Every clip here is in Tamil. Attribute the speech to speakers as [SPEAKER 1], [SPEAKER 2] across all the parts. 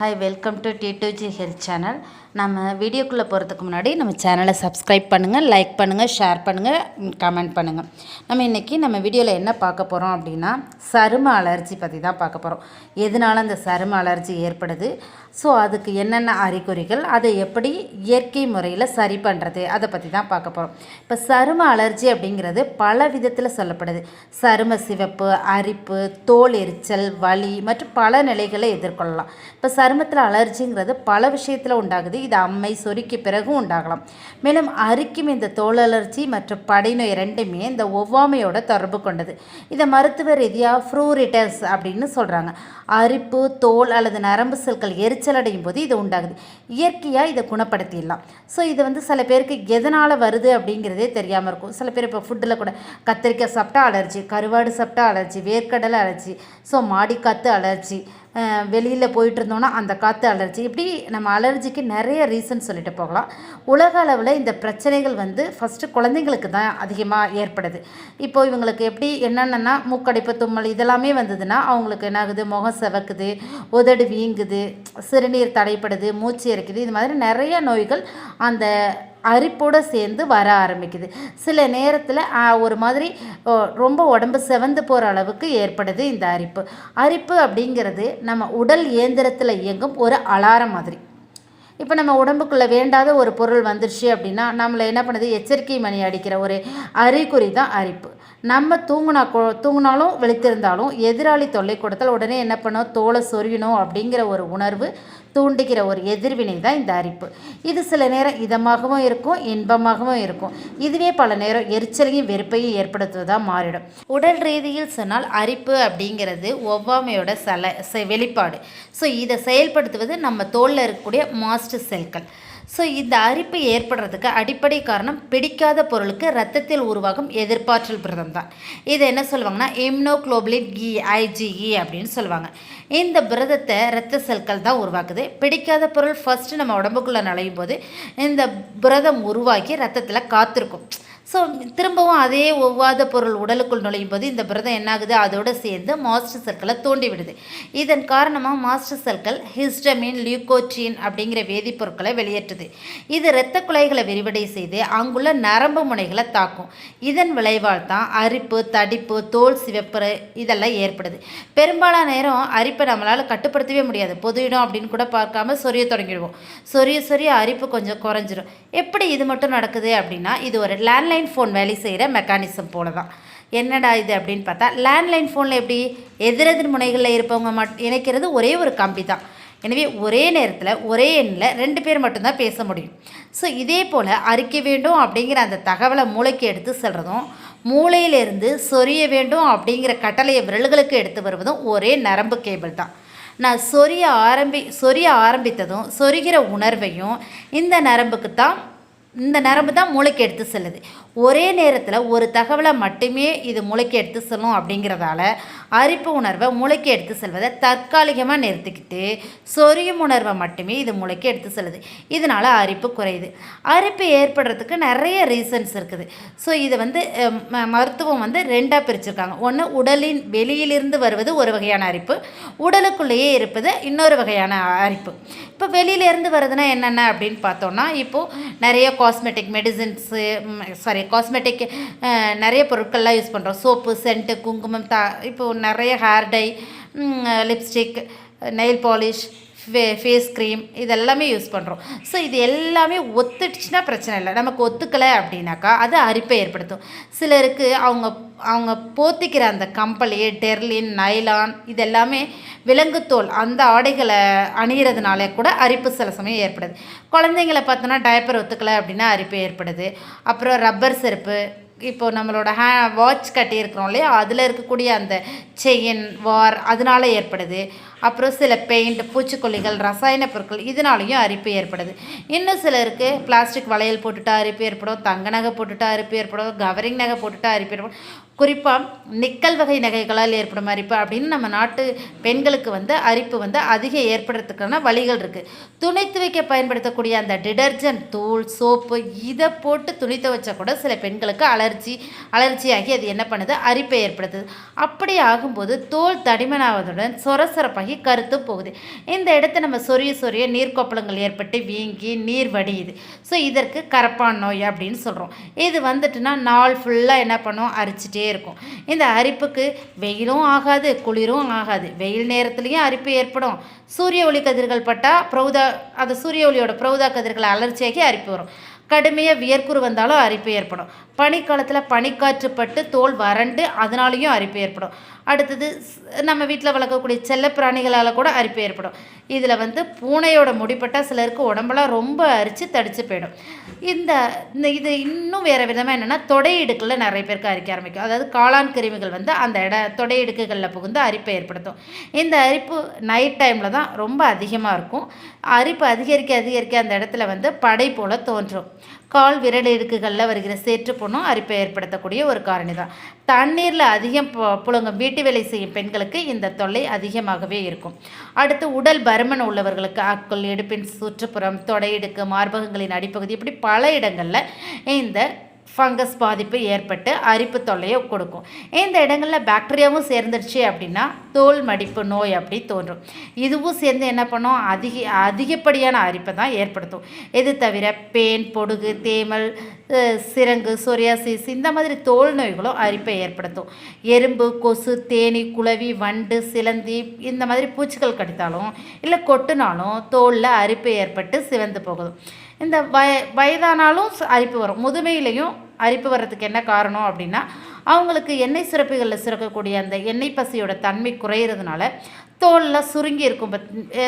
[SPEAKER 1] Hi, welcome to T2G health channel. நம்ம வீடியோக்குள்ளே போகிறதுக்கு முன்னாடி நம்ம சேனலை சப்ஸ்கிரைப் பண்ணுங்கள், லைக் பண்ணுங்கள், ஷேர் பண்ணுங்கள், கமெண்ட் பண்ணுங்கள். நம்ம வீடியோவில் என்ன பார்க்க போகிறோம் அப்படின்னா, சரும அலர்ஜி பற்றி தான் பார்க்க போகிறோம். எதனால் அந்த சரும அலர்ஜி ஏற்படுது, ஸோ அதுக்கு என்னென்ன அறிகுறிகள், அதை எப்படி இயற்கை முறையில் சரி பண்ணுறது, அதை பற்றி தான் பார்க்க போகிறோம். இப்போ சரும அலர்ஜி அப்படிங்கிறது பல விதத்தில் சொல்லப்படுது. சரும சிவப்பு, அரிப்பு, தோல் எரிச்சல், வலி மற்றும் பல நிலைகளை எதிர்கொள்ளலாம். இப்போ சருமத்தில் அலர்ஜிங்கிறது பல விஷயத்தில் உண்டாகுது. இது அம்மை சொறிக்கு பிறகும் உண்டாகலாம். மேலும் அரிக்கும் இந்த தோல் அலர்ஜி மற்றும் படைநோய் ரெண்டுமே இந்த ஒவ்வாமையோட தொடர்பு கொண்டது. இதை மருத்துவ ரீதியாக ஃப்ரூரிட்டஸ் அப்படின்னு சொல்கிறாங்க. அரிப்பு, தோல் அல்லது நரம்பு செல்கள் எரிச்சல் அடையும் போது இது உண்டாகுது. இயற்கையாக இதை குணப்படுத்திடலாம். ஸோ இது சில பேருக்கு எதனால் வருது அப்படிங்கிறதே தெரியாமல் இருக்கும். சில பேர் இப்போ ஃபுட்டில் கூட கத்திரிக்காய் சாப்பிட்டா அலர்ஜி, கருவாடு சாப்பிட்டா அலர்ஜி, வேர்க்கடலை அலர்ஜி, ஸோ மாடிக்காற்று அலர்ஜி, வெளியில் போயிட்டு இருந்தோன்னா அந்த காற்று அலர்ஜி, இப்படி நம்ம அலர்ஜிக்கு நிறைய ரீசன் சொல்லிட்டு போகலாம். உலக அளவில் இந்த பிரச்சனைகள் ஃபஸ்ட்டு குழந்தைங்களுக்கு தான் அதிகமாக ஏற்படுது. இப்போ இவங்களுக்கு எப்படி என்னென்னா மூக்கடைப்பு, தும்மல் இதெல்லாமே வந்ததுன்னா அவங்களுக்கு என்ன ஆகுது, முகம் செவக்குது, உதடு வீங்குது, சிறுநீர் தடைப்படுது, மூச்சு இறைக்குது, இது மாதிரி நிறைய நோய்கள் அந்த அரிப்போடு சேர்ந்து வர ஆரம்பிக்குது. சில நேரத்தில் ஒரு மாதிரி ரொம்ப உடம்பு செவந்து போகிற அளவுக்கு ஏற்படுது இந்த அரிப்பு. அரிப்பு அப்படிங்கிறது நம்ம உடல் இயந்திரத்தில் இயங்கும் ஒரு அலாரம் மாதிரி. இப்போ நம்ம உடம்புக்குள்ளே வேண்டாத ஒரு பொருள் வந்துருச்சு அப்படின்னா நம்மளை என்ன பண்ணுது, எச்சரிக்கை மணி அடிக்கிற ஒரு அறிகுறி தான் அரிப்பு. நம்ம தூங்கினாலும் விழித்திருந்தாலும் எதிராளி தொல்லை கொடுத்தால் உடனே என்ன பண்ணோம், தோலை சொரியணும் அப்படிங்கிற ஒரு உணர்வு தூண்டுகிற ஒரு எதிர்வினை தான் இந்த அரிப்பு. இது சில நேரம் இதமாகவும் இருக்கும், இன்பமாகவும் இருக்கும். இதுவே பல நேரம் எரிச்சலையும் வெறுப்பையும் ஏற்படுத்துவதாக மாறிடும். உடல் ரீதியில் சொன்னால் அரிப்பு அப்படிங்கிறது ஒவ்வாமையோட வெளிப்பாடு. ஸோ இதை செயல்படுத்துவது நம்ம தோலில் இருக்கக்கூடிய மாஸ்ட் செல்கள். ஸோ இந்த அரிப்பு ஏற்படுறதுக்கு அடிப்படை காரணம் பிடிக்காத பொருளுக்கு ரத்தத்தில் உருவாகும் எதிர்ப்பாற்றல் புரதம் தான். இது என்ன சொல்லுவாங்கன்னா இம்யூனோகுளோபுலின் IgE அப்படின்னு சொல்லுவாங்க. இந்த புரதத்தை இரத்த செல்கள் தான் உருவாக்குது. பிடிக்காத பொருள் ஃபஸ்ட்டு நம்ம உடம்புக்குள்ளே நுழையும் போது இந்த புரதம் உருவாக்கி ரத்தத்தில் காத்திருக்கும். ஸோ திரும்பவும் அதே ஒவ்வாத பொருள் உடலுக்குள் நுழையும் போது இந்த புரதம் என்னாகுது, அதோடு சேர்ந்து மாஸ்டர் செல்களை தூண்டி விடுது. இதன் காரணமாக மாஸ்டர் செல்கள் ஹிஸ்டமின், லியூகோட்ரின் அப்படிங்கிற வேதிப்பொருட்களை வெளியேற்றுது. இது இரத்த குழாய்களை விரிவடை செய்து அங்குள்ள நரம்பு முனைகளை தாக்கும். இதன் விளைவால் தான் அரிப்பு, தடிப்பு, தோல் சிவப்பு இதெல்லாம் ஏற்படுது. பெரும்பாலான நேரம் அரிப்பை நம்மளால் கட்டுப்படுத்தவே முடியாது. பொது இடம் அப்படின்னு கூட பார்க்காம சொரிய தொடங்கிடுவோம். சொரிய அரிப்பு கொஞ்சம் குறைஞ்சிரும். எப்படி இது மட்டும் நடக்குது அப்படின்னா, இது ஒரு லேண்ட்லைன் ஃபோன் வேலை செய்கிற மெக்கானிசம் போல தான். என்னடா இது அப்படின்னு பார்த்தா, லேண்ட்லைன் ஃபோனில் எப்படி எதிரெதிர் முனைகளில் இருப்பவங்க இணைக்கிறது ஒரே ஒரு கம்பி தான். எனவே ஒரே நேரத்தில் ஒரே எண்ணில் 2 பேர் மட்டும்தான் பேச முடியும். ஸோ இதே போல் அரிக்க வேண்டும் அப்படிங்கிற அந்த தகவலை மூளைக்கு எடுத்து செல்றதும், மூளையிலிருந்து சொரிய வேண்டும் அப்படிங்கிற கட்டளையை விரல்களுக்கு எடுத்து வருவதும் ஒரே நரம்பு கேபிள் தான். நான் சொரிய ஆரம்பித்ததும் சொரிகிற உணர்வையும் இந்த நரம்பு தான் மூளைக்கு எடுத்து செல்லுது. ஒரே நேரத்தில் ஒரு தகவலை மட்டுமே இது மூளைக்கு எடுத்து செல்லும். அப்படிங்கிறதால அரிப்பு உணர்வை மூளைக்கு எடுத்து செல்வதை தற்காலிகமாக நிறுத்திக்கிட்டு சொரியும் உணர்வை மட்டுமே இது மூளைக்கு எடுத்து செல்லுது. இதனால் அரிப்பு குறையுது. அரிப்பு ஏற்படுறதுக்கு நிறைய ரீசன்ஸ் இருக்குது. ஸோ இதை மருத்துவம் 2ஆக பிரிச்சிருக்காங்க. ஒன்று, உடலின் வெளியிலிருந்து வருவது ஒரு வகையான அரிப்பு, உடலுக்குள்ளேயே இருப்பது இன்னொரு வகையான அரிப்பு. இப்போ வெளியிலேருந்து வருதுன்னா என்னென்ன அப்படின்னு பார்த்தோன்னா, இப்போது நிறைய காஸ்மெட்டிக் நிறைய பொருட்கள்லாம் யூஸ் பண்ணுறோம். சோப்பு, சென்ட்டு, குங்குமம், இப்போது நிறைய hair dye, lipstick, nail polish, face cream இதெல்லாமே யூஸ் பண்ணுறோம். ஸோ இது எல்லாமே ஒத்துடுச்சுன்னா பிரச்சனை இல்லை. நமக்கு ஒத்துக்கலை அப்படின்னாக்கா அது அரிப்பை ஏற்படுத்தும். சிலருக்கு அவங்க போத்திக்கிற அந்த கம்பளி, டெர்லின், நைலான் இதெல்லாமே விலங்குத்தோல் அந்த ஆடைகளை அணிகிறதுனால கூட அரிப்பு சில சமயம் ஏற்படுது. குழந்தைங்களை பார்த்தோன்னா டைப்பர் ஒத்துக்கலை அப்படின்னா அரிப்பு ஏற்படுது. அப்புறம் ரப்பர் செருப்பு, இப்போது நம்மளோட வாட்ச் கட்டியிருக்கிறோம் இல்லையா, அதில் இருக்கக்கூடிய அந்த செயின் வார் அதனால் ஏற்படுது. அப்புறம் சில பெயிண்ட், பூச்சிக்கொல்லிகள், ரசாயன பொருட்கள் இதனாலையும் அரிப்பு ஏற்படுது. இன்னும் சிலருக்கு பிளாஸ்டிக் வளையல் போட்டுட்டா அரிப்பு ஏற்படும், தங்க நகை போட்டுட்டா அரிப்பு ஏற்படும், கவரிங் நகை போட்டுட்டா அரிப்பு ஏற்படும். குறிப்பாக நிக்கல் வகை நகைகளால் ஏற்படும் அரிப்பு அப்படின்னு நம்ம நாட்டு பெண்களுக்கு அரிப்பு அதிக ஏற்படுறதுக்கான வழிகள் இருக்குது. துணி துவைக்க பயன்படுத்தக்கூடிய அந்த டிடர்ஜென்ட் தூள், சோப்பு இதை போட்டு துணி துவைச்சா கூட சில பெண்களுக்கு அலர்ஜியாகி அது என்ன பண்ணுது, அரிப்பை ஏற்படுத்துது. அப்படி ஆகும்போது தோல் தடிமனாவதுடன் சொரசொரப்பாகி கருத்து போகுது. இந்த இடத்த நம்ம சொரிய நீர்க்கொப்பளங்கள் ஏற்பட்டு வீங்கி நீர் வடியுது. ஸோ இதற்கு கரப்பான் நோய் அப்படின்னு சொல்கிறோம். இது வந்துட்டுனா நாள் ஃபுல்லாக என்ன பண்ணும், அரிச்சிட்டே இருக்கும். இந்த அரிப்புக்கு வெயிலும் ஆகாது, குளிரும் ஆகாது. வெயில் நேரத்துலையும் அரிப்பு ஏற்படும். சூரிய ஒளி கதிர்கள் பட்டால் அது சூரிய ஒளியோட பிரௌதா கதிர்களை அலர்ச்சியாகி அரிப்பு வரும். கடுமையாக வியர்க்குரு வந்தாலும் அரிப்பு ஏற்படும். பனிக்காலத்தில் பனிக்காற்று பட்டு தோல் வறண்டு அதனாலேயும் அரிப்பு ஏற்படும். அடுத்தது நம்ம வீட்டில் வளர்க்கக்கூடிய செல்ல பிராணிகளால் கூட அரிப்பு ஏற்படும். இதில் பூனையோட முடிப்பட்டால் சிலருக்கு உடம்பெல்லாம் ரொம்ப அரித்து தடித்து போயிடும். இது இன்னும் வேறு விதமாக என்னென்னா, தொடை இடுக்கில் நிறைய பேருக்கு அரிக்க ஆரம்பிக்கும். அதாவது காளான் கிருமிகள் அந்த தொடை இடுக்குகளில் புகுந்து அரிப்பை ஏற்படுத்தும். இந்த அரிப்பு நைட் டைமில் தான் ரொம்ப அதிகமாக இருக்கும். அரிப்பு அதிகரிக்க அந்த இடத்துல படை போல் தோன்றும். கால் விரல் இடுக்குகளில் வருகிற சேற்று புண்ணும் அரிப்பை ஏற்படுத்தக்கூடிய ஒரு காரணி தான். தண்ணீரில் அதிகம் புழங்கும் வீட்டு வேலை செய்யும் பெண்களுக்கு இந்த தொல்லை அதிகமாகவே இருக்கும். அடுத்து உடல் பருமன் உள்ளவர்களுக்கு அக்குள், இடுப்பின் சுற்றுப்புறம், தொடை இடுக்கு, மார்பகங்களின் அடிப்பகுதி இப்படி பல இடங்களில் இந்த ஃபங்கஸ் பாதிப்பு ஏற்பட்டு அரிப்பு தொல்லையை கொடுக்கும். இந்த இடங்களில் பாக்டீரியாவும் சேர்ந்துருச்சு அப்படின்னா தோல் மடிப்பு நோய் அப்படி தோன்றும். இதுவும் சேர்ந்து என்ன பண்ணும், அதிகப்படியான அரிப்பை தான் ஏற்படுத்தும். இது தவிர பேன், பொடுகு, தேமல், சிரங்கு, சொரியாசிஸ் இந்த மாதிரி தோல் நோய்களும் அரிப்பை ஏற்படுத்தும். எறும்பு, கொசு, தேனி, குளவி, வண்டு, சிலந்தி இந்த மாதிரி பூச்சிகள் கடித்தாலும் இல்லை கொட்டினாலும் தோலில் அரிப்பு ஏற்பட்டு சிவந்து போகுது. இந்த வயதானாலும் அரிப்பு வரும். முதுமையிலையும் அரிப்பு வர்றதுக்கு என்ன காரணம் அப்படின்னா, அவங்களுக்கு எண்ணெய் சுரப்பிகளில் சுரக்கக்கூடிய அந்த எண்ணெய் பசியோட தன்மை குறையிறதுனால தோலில் சுருங்கி இருக்கும்.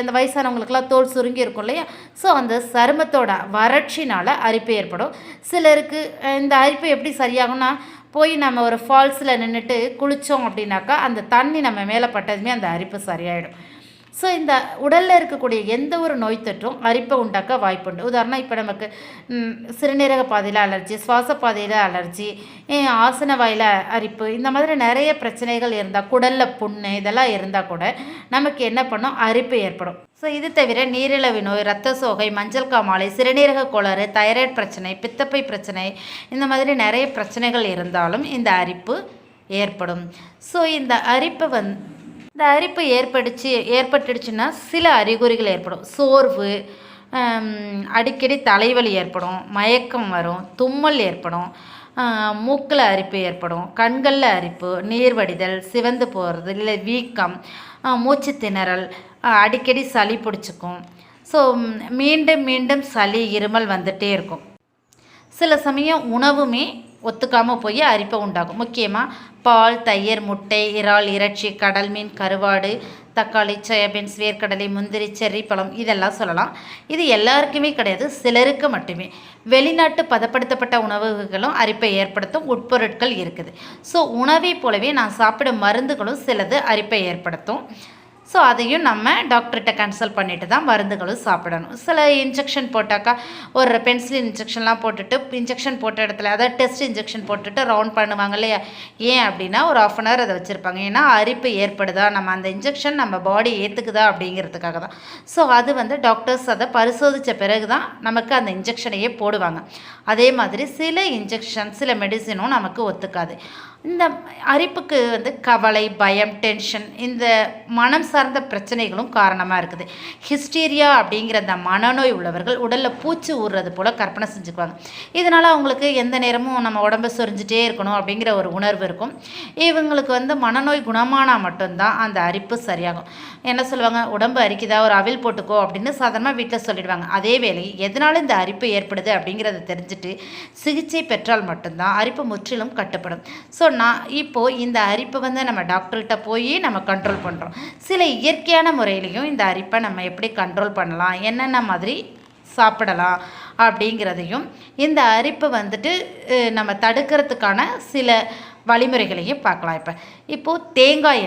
[SPEAKER 1] இந்த வயசானவங்களுக்கெல்லாம் தோல் சுருங்கி இருக்கும் இல்லையா? ஸோ அந்த சருமத்தோட வறட்சினால் அரிப்பு ஏற்படும். சிலருக்கு இந்த அரிப்பு எப்படி சரியாகும்னா, போய் நம்ம ஒரு ஃபால்ஸில் நின்றுட்டு குளித்தோம் அப்படின்னாக்கா அந்த தண்ணி நம்ம மேலே பட்டதுமே அந்த அரிப்பு சரியாயிடும். ஸோ இந்த உடலில் இருக்கக்கூடிய எந்த ஒரு நோய் தொற்றும் அரிப்பை உண்டாக்க வாய்ப்புண்டு. உதாரணம், இப்போ நமக்கு சிறுநீரக பாதையில் அலர்ஜி, சுவாச பாதையில் அலர்ஜி, ஆசன வாயில் அரிப்பு இந்த மாதிரி நிறைய பிரச்சனைகள் இருந்தால், குடலில் புண்ணு இதெல்லாம் இருந்தால் கூட நமக்கு என்ன பண்ணும், அரிப்பு ஏற்படும். ஸோ இது தவிர நீரிழிவு நோய், இரத்த சோகை, மஞ்சள் காமாலை, சிறுநீரக கோளாறு, தைராய்டு பிரச்சனை, பித்தப்பை பிரச்சனை இந்த மாதிரி நிறைய பிரச்சனைகள் இருந்தாலும் இந்த அரிப்பு ஏற்படும். ஸோ இந்த அரிப்பு ஏற்பட்டுடுச்சுன்னா சில அறிகுறிகள் ஏற்படும். சோர்வு, அடிக்கடி தலைவலி ஏற்படும், மயக்கம் வரும், தும்மல் ஏற்படும், மூக்கில் அரிப்பு ஏற்படும், கண்களில் அரிப்பு, நீர் வடிதல், சிவந்து போகிறது, இல்லை வீக்கம், மூச்சு திணறல், அடிக்கடி சளி பிடிச்சிக்கும். ஸோ மீண்டும் மீண்டும் சளி, இருமல் வந்துகிட்டே இருக்கும். சில சமயம் உணவுமே ஒத்துக்காமல் போய் அரிப்பை உண்டாகும். முக்கியமாக பால், தயிர், முட்டை, இறால், இறைச்சி, கடல் மீன், கருவாடு, தக்காளி, சோயாபீன்ஸ், வேர்க்கடலை, முந்திரி, செர்ரி பழம் இதெல்லாம் சொல்லலாம். இது எல்லாருக்குமே கிடையாது, சிலருக்கு மட்டுமே. வெளிநாட்டு பதப்படுத்தப்பட்ட உணவுகளும் அரிப்பை ஏற்படுத்தும் உட்பொருட்கள் இருக்குது. ஸோ உணவை போலவே நான் சாப்பிடும் மருந்துகளும் சிலது அரிப்பை ஏற்படுத்தும். ஸோ அதையும் நம்ம டாக்டர்கிட்ட கன்சல்ட் பண்ணிட்டு தான் மருந்துகளும் சாப்பிடணும். சில இன்ஜெக்ஷன் போட்டாக்கா ஒரு பென்சிலின் இன்ஜெக்ஷன்லாம் போட்டுட்டு இன்ஜெக்ஷன் போட்ட இடத்துல அதாவது டெஸ்ட் இன்ஜெக்ஷன் போட்டுட்டு ரவுண்ட் பண்ணுவாங்க இல்லையா? ஏன் அப்படின்னா ஒரு 1/2 hour அதை வச்சுருப்பாங்க. ஏன்னா அரிப்பு ஏற்படுதா, நம்ம அந்த இன்ஜெக்ஷன் நம்ம பாடி ஏற்றுக்குதா அப்படிங்கிறதுக்காக தான். ஸோ அது டாக்டர்ஸ் அதை பரிசோதித்த பிறகு தான் நமக்கு அந்த இன்ஜெக்ஷனையே போடுவாங்க. அதே மாதிரி சில இன்ஜெக்ஷன், சில மெடிசினும் நமக்கு ஒத்துக்காது. இந்த அரிப்புக்கு கவலை, பயம், டென்ஷன் இந்த மனம் சார்ந்த பிரச்சனைகளும் காரணமாக இருக்குது. ஹிஸ்டீரியா அப்படிங்கிற அந்த மனநோய் உள்ளவர்கள் உடலில் பூச்சி ஊறுறது போல் கற்பனை செஞ்சுக்குவாங்க. இதனால் அவங்களுக்கு எந்த நேரமும் நம்ம உடம்பை சொரிஞ்சிட்டே இருக்கணும் அப்படிங்கிற ஒரு உணர்வு இருக்கும். இவங்களுக்கு மனநோய் குணமானால் மட்டும்தான் அந்த அரிப்பு சரியாகும். என்ன சொல்லுவாங்க, உடம்பு அரிக்குதா, ஒரு அவில் போட்டுக்கோ அப்படின்னு சாதாரணமாக வீட்டில் சொல்லிடுவாங்க. அதே வேளை எதனால இந்த அரிப்பு ஏற்படுது அப்படிங்கிறத தெரிஞ்சுட்டு சிகிச்சை பெற்றால் மட்டும்தான் அரிப்பு முற்றிலும் கட்டுப்படும். ஸோ இப்போது இந்த அரிப்பை நம்ம டாக்டர்கிட்ட போய் நம்ம கண்ட்ரோல் பண்ணுறோம். சில இயற்கையான முறையிலையும் இந்த அரிப்பை நம்ம எப்படி கண்ட்ரோல் பண்ணலாம், என்னென்ன மாதிரி சாப்பிடலாம் அப்படிங்கிறதையும், இந்த அரிப்பை நம்ம தடுக்கிறதுக்கான சில வழிமுறைகளையும் பார்க்கலாம். இப்போது தேங்காய்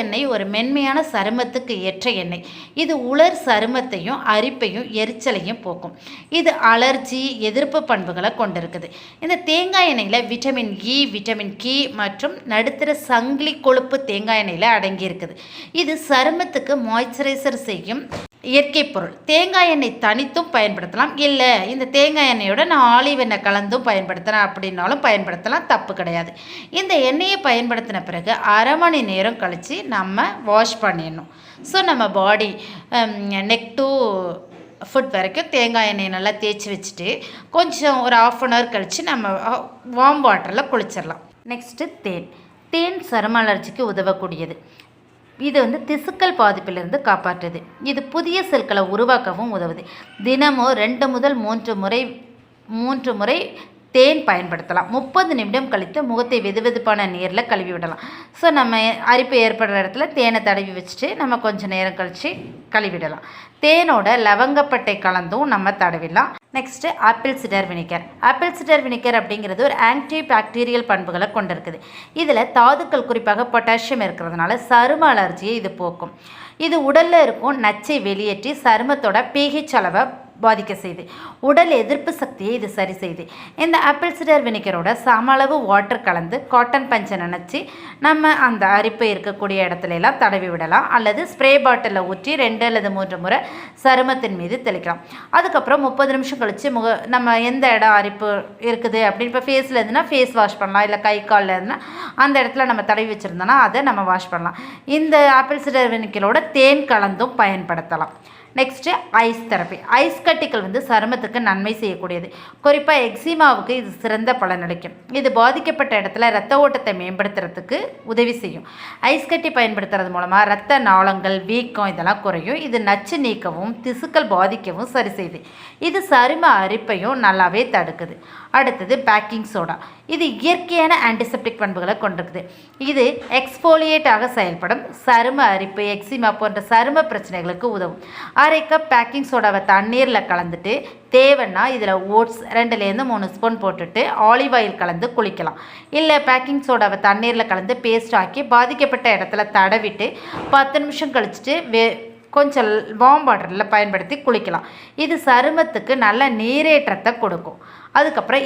[SPEAKER 1] எண்ணெய் ஒரு மென்மையான சருமத்துக்கு ஏற்ற எண்ணெய். இது உலர் சருமத்தையும் அரிப்பையும் எரிச்சலையும் போக்கும். இது அலர்ஜி எதிர்ப்பு பண்புகளை கொண்டிருக்குது. இந்த தேங்காய் எண்ணெயில் விட்டமின் இ, விட்டமின் கி மற்றும் நடுத்தர சங்கிலி கொழுப்பு தேங்காய் எண்ணெயில் அடங்கியிருக்குது. இது சருமத்துக்கு மாய்ஸ்சரைசர் செய்யும் இயற்கை பொருள். தேங்காய் எண்ணெய் தனித்தும் பயன்படுத்தலாம், இல்லை இந்த தேங்காய் எண்ணெயோட நான் ஆலிவ் எண்ணெய் கலந்தும் பயன்படுத்துகிறேன் அப்படின்னாலும் பயன்படுத்தலாம், தப்பு கிடையாது. இந்த எண்ணெயை பயன்படுத்தின பிறகு அரை மணி நேரம் கழித்து நம்ம வாஷ் பண்ணிடணும். ஸோ நம்ம பாடி நெக் டு ஃபுட் வரைக்கும் தேங்காய் எண்ணெயை நல்லா தேய்ச்சி வச்சுட்டு கொஞ்சம் ஒரு 1/2 hour கழித்து நம்ம வார்ம் வாட்டரில் குளிச்சிடலாம். நெக்ஸ்ட்டு தேன் சரும அலர்ஜிக்கு உதவக்கூடியது. இது திசுக்கள் பாதிப்பிலிருந்து காப்பாற்றுது. இது புதிய செல்களை உருவாக்கவும் உதவுது. தினமும் 2 முதல் 3 முறை தேன் பயன்படுத்தலாம். 30 நிமிடம் கழித்து முகத்தை வெதுவெதுப்பான நீரில் கழுவி விடலாம். ஸோ நம்ம அரிப்பு ஏற்படுற இடத்துல தேனை தடவி வச்சுட்டு நம்ம கொஞ்சம் நேரம் கழித்து கழுவிடலாம். தேனோட லவங்கப்பட்டை கலந்தும் நம்ம தடவிடலாம். நெக்ஸ்ட்டு ஆப்பிள் சிடர் வினிகர் அப்படிங்கிறது ஒரு ஆன்டி பாக்டீரியல் பண்புகளை கொண்டிருக்குது. இதில் தாதுக்கள் குறிப்பாக பொட்டாசியம் இருக்கிறதுனால சரும அலர்ஜியை இது போக்கும். இது உடலில் இருக்கும் நச்சை வெளியேற்றி சருமத்தோட pH அளவை பாதிக்க செய்யுது. உடல் எதிர்ப்பு சக்தியை இது சரி செய்யுது. இந்த ஆப்பிள் சிடர் வினிகரோட சம அளவு வாட்டர் கலந்து காட்டன் பஞ்சை நினச்சி நம்ம அந்த அரிப்பு இருக்கக்கூடிய இடத்துல எல்லாம் தடவி விடலாம். அல்லது ஸ்ப்ரே பாட்டிலில் ஊற்றி 2 அல்லது 3 முறை சருமத்தின் மீது தெளிக்கலாம். அதுக்கப்புறம் 30 நிமிஷம் கழித்து நம்ம எந்த இடம் அரிப்பு இருக்குது அப்படின்னு இப்போ ஃபேஸில் இருந்துன்னா ஃபேஸ் வாஷ் பண்ணலாம், இல்லை கை காலில் இருந்துன்னா அந்த இடத்துல நம்ம தடவி வச்சுருந்தோன்னா அதை நம்ம வாஷ் பண்ணலாம். இந்த ஆப்பிள் சிடர் வினிகரோட தேன் கலந்தும் பயன்படுத்தலாம். நெக்ஸ்ட்டு ஐஸ் கட்டிகள் சருமத்துக்கு நன்மை செய்யக்கூடியது. குறிப்பாக எக்ஸிமாவுக்கு இது சிறந்த பலனளிக்கும். இது பாதிக்கப்பட்ட இடத்துல இரத்த ஓட்டத்தை மேம்படுத்துறதுக்கு உதவி செய்யும். ஐஸ் கட்டி பயன்படுத்துறது மூலமாக இரத்த நாளங்கள், வீக்கம் இதெல்லாம் குறையும். இது நச்சு நீக்கவும் திசுக்கள் பாதிக்கவும் சரி செய்யுது. இது சரும அரிப்பையும் நல்லாவே தடுக்குது. அடுத்தது பேக்கிங் சோடா. இது இயற்கையான ஆன்டிசெப்டிக் பண்புகளை கொண்டிருக்குது. இது எக்ஸ்போலியேட்டாக செயல்படும். சரும அரிப்பு, எக்ஸிமா போன்ற சரும பிரச்சனைகளுக்கு உதவும். 1/2 கப் பேக்கிங் சோடாவை தண்ணீரில் கலந்துட்டு தேவைன்னா இதில் ஓட்ஸ் 2லேருந்து 3 ஸ்பூன் போட்டுட்டு ஆலிவ் ஆயில் கலந்து குளிக்கலாம். இல்லை பேக்கிங் சோடாவை தண்ணீரில் கலந்து பேஸ்ட் ஆக்கி பாதிக்கப்பட்ட இடத்துல தடவிட்டு 10 நிமிஷம் கழிச்சிட்டு கொஞ்சம் வார்ம் வாட்டரில் பயன்படுத்தி குளிக்கலாம். இது சருமத்துக்கு நல்ல நீரேற்றத்தை கொடுக்கும். அதுக்கப்புறம்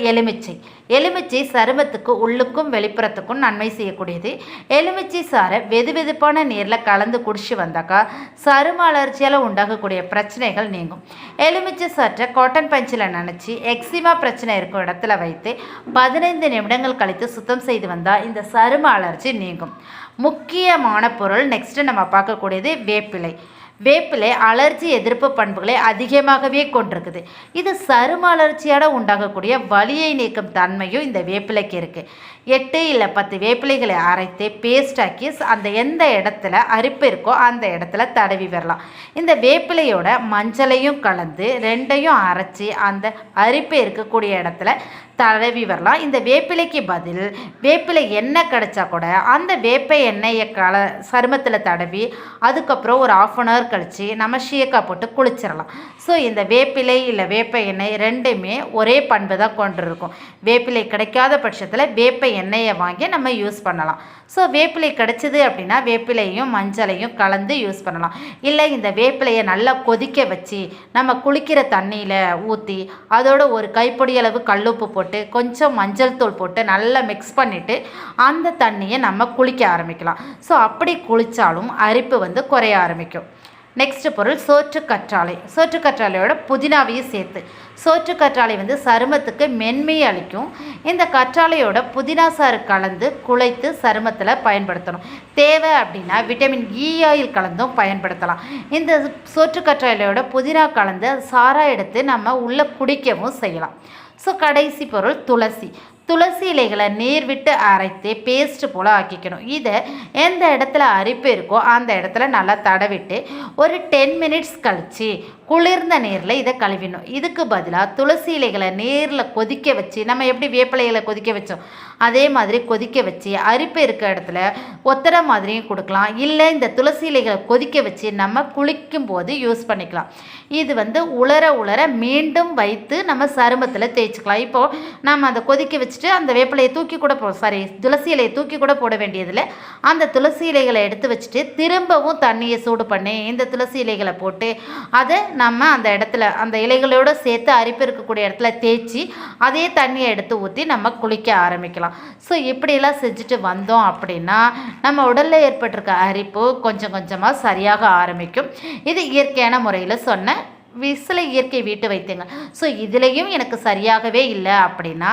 [SPEAKER 1] எலுமிச்சை சருமத்துக்கு உள்ளுக்கும் வெளிப்புறத்துக்கும் நன்மை செய்யக்கூடியது. எலுமிச்சை சாறை வெதுவெதுப்பான நீரில் கலந்து குடிச்சு வந்தாக்கா சரும அலர்ஜியால் உண்டாகக்கூடிய பிரச்சனைகள் நீங்கும். எலுமிச்சை சாற்றை காட்டன் பஞ்சில் நினச்சி எக்ஸிமா பிரச்சனை இருக்கும் இடத்துல வைத்து 15 நிமிடங்கள் கழித்து சுத்தம் செய்து வந்தால் இந்த சரும அலர்ஜி நீங்கும். முக்கியமான பொருள் நெக்ஸ்ட்டு நம்ம பார்க்கக்கூடியது வேப்பிலை அலர்ஜி எதிர்ப்பு பண்புகளை அதிகமாகவே கொண்டிருக்குது. இது சரும அலர்ஜியோட உண்டாகக்கூடிய வலியை நீக்கும் தன்மையும் இந்த வேப்பிலைக்கு இருக்குது. 8 இல்லை 10 வேப்பிலைகளை அரைத்து பேஸ்டாக்கி அந்த எந்த இடத்துல அரிப்பு இருக்கோ அந்த இடத்துல தடவி வரலாம். இந்த வேப்பிலையோட மஞ்சளையும் கலந்து 2ஐயும் அரைச்சி அந்த அரிப்பு இருக்கக்கூடிய இடத்துல தடவி வரலாம். இந்த வேப்பிலைக்கு பதில் வேப்பிலை எண்ணெய் கிடச்சா கூட அந்த வேப்ப எண்ணெயை சருமத்தில் தடவி அதுக்கப்புறம் ஒரு 1/2 hour கழித்து நம்ம ஷீக்காய் போட்டு குளிச்சிடலாம். ஸோ இந்த வேப்பிலை இல்லை வேப்ப எண்ணெய் 2மே ஒரே பண்பு தான் கொண்டிருக்கும். வேப்பிலை கிடைக்காத பட்சத்தில் வேப்ப எண்ணெயை வாங்கி நம்ம யூஸ் பண்ணலாம். ஸோ வேப்பிலை கிடச்சிது அப்படின்னா வேப்பிலையும் மஞ்சளையும் கலந்து யூஸ் பண்ணலாம். இல்லை இந்த வேப்பிலையை நல்லா கொதிக்க வச்சு நம்ம குளிக்கிற தண்ணியில் ஊற்றி அதோட ஒரு கைப்பொடி அளவு கல்லுப்பு போட்டு கொஞ்சம் மஞ்சள் தூள் போட்டு நல்லா மிக்ஸ் பண்ணிவிட்டு அந்த தண்ணியை நம்ம குளிக்க ஆரம்பிக்கலாம். ஸோ அப்படி குளித்தாலும் அரிப்பு குறைய ஆரம்பிக்கும். நெக்ஸ்ட் பொருள் சோற்றுக்கற்றாழையோட புதினாவையும் சேர்த்து. சோற்றுக்கற்றாழை சருமத்துக்கு மென்மையை அளிக்கும். இந்த கற்றாழையோட புதினா சாறு கலந்து குழைத்து சருமத்தில் பயன்படுத்தணும். தேவை அப்படின்னா விட்டமின் இ ஆயில் கலந்தும் பயன்படுத்தலாம். இந்த சோற்றுக்கற்றாழையோட புதினா கலந்து சாராக எடுத்து நம்ம உள்ளே குடிக்கவும் செய்யலாம். ஸோ கடைசி பொருள் துளசி இலைகளை நீர் விட்டு அரைத்து பேஸ்ட் போல் ஆக்கிக்கணும். இதை எந்த இடத்துல அரிப்பு இருக்கோ அந்த இடத்துல நல்லா தடவிட்டு ஒரு 10 minutes கழித்து குளிர்ந்த நீரில் இதை கழுவிடணும். இதுக்கு பதிலாக துளசி இலைகளை நீரில் கொதிக்க வச்சு நம்ம எப்படி வேப்பிலைகளை கொதிக்க வச்சோம் அதே மாதிரி கொதிக்க வச்சு அரிப்பு இருக்க இடத்துல ஒத்தரை மாதிரியும் கொடுக்கலாம். இல்லை இந்த துளசி இலைகளை கொதிக்க வச்சு நம்ம குளிக்கும் போது யூஸ் பண்ணிக்கலாம். இது உலர மீண்டும் வைத்து நம்ம சருமத்தில் தேய்ச்சிக்கலாம். இப்போது நம்ம அதை கொதிக்க வச்சு வச்சுட்டு அந்த வேப்பிலையை தூக்கி கூட துளசி இலையை தூக்கி கூட போட வேண்டியதில்லை. அந்த துளசி இலைகளை எடுத்து வச்சுட்டு திரும்பவும் தண்ணியை சூடு பண்ணி இந்த துளசி இலைகளை போட்டு அதை நம்ம அந்த இடத்துல அந்த இலைகளோடு சேர்த்து அரிப்பு இருக்கக்கூடிய இடத்துல தேய்ச்சி அதே தண்ணியை எடுத்து ஊற்றி நம்ம குளிக்க ஆரம்பிக்கலாம். ஸோ இப்படியெல்லாம் செஞ்சுட்டு வந்தோம் அப்படின்னா நம்ம உடலில் ஏற்பட்டிருக்க அரிப்பு கொஞ்சம் கொஞ்சமாக சரியாக ஆரம்பிக்கும். இது இயற்கையான முறையில் சொன்ன சில இயற்கை வீட்டு வைத்தியங்கள். ஸோ இதுலேயும் எனக்கு சரியாகவே இல்லை அப்படின்னா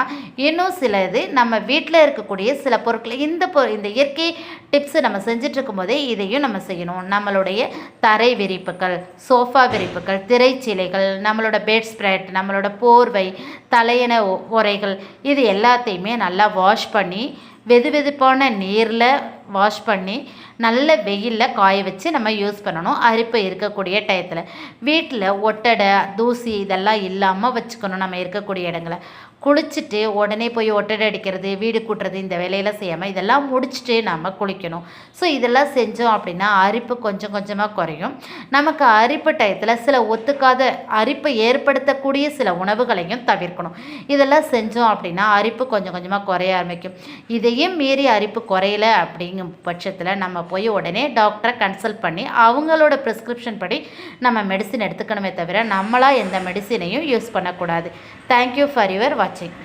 [SPEAKER 1] இன்னும் சில இது நம்ம வீட்டில் இருக்கக்கூடிய சில பொருட்களை இந்த இயற்கை டிப்ஸு நம்ம செஞ்சிட்ருக்கும் போதே இதையும் நம்ம செய்யணும். நம்மளுடைய தரை விரிப்புகள், சோஃபா விரிப்புகள், திரைச்சீலைகள், நம்மளோட பெட் ஸ்ப்ரெட், நம்மளோட போர்வை, தலையணை உரைகள், இது எல்லாத்தையுமே நல்லா வாஷ் பண்ணி வெதுவெதுப்பான நீரில் வாஷ் பண்ணி நல்ல வெயிலில் காய வச்சு நம்ம யூஸ் பண்ணணும். அரிப்பு இருக்கக்கூடிய டயத்தில் வீட்டில் ஒட்டடை, தூசி இதெல்லாம் இல்லாமல் வச்சுக்கணும். நம்ம இருக்கக்கூடிய இடங்களை குளிச்சுட்டு உடனே போய் ஒட்டடை அடிக்கிறது, வீடு கூட்டுறது இந்த வேலையெல்லாம் செய்யாமல் இதெல்லாம் முடிச்சுட்டு நம்ம குளிக்கணும். ஸோ இதெல்லாம் செஞ்சோம் அப்படின்னா அரிப்பு கொஞ்சம் கொஞ்சமாக குறையும். நமக்கு அரிப்பு டயத்தில் சில ஒத்துக்காத அரிப்பை ஏற்படுத்தக்கூடிய சில உணவுகளையும் தவிர்க்கணும். இதெல்லாம் செஞ்சோம் அப்படின்னா அரிப்பு கொஞ்சம் கொஞ்சமாக குறைய ஆரம்பிக்கும். இதையும் மீறி அரிப்பு குறையல அப்படிங்கும் பட்சத்தில் நம்ம போய் உடனே டாக்டரை கன்சல்ட் பண்ணி அவங்களோட ப்ரிஸ்கிரிப்ஷன் படி நம்ம மெடிசின் எடுத்துக்கணுமே தவிர நம்மளாக எந்த மெடிசினையும் யூஸ் பண்ணக்கூடாது. தேங்க்யூ ஃபார் யுவர் வாட்சிங்.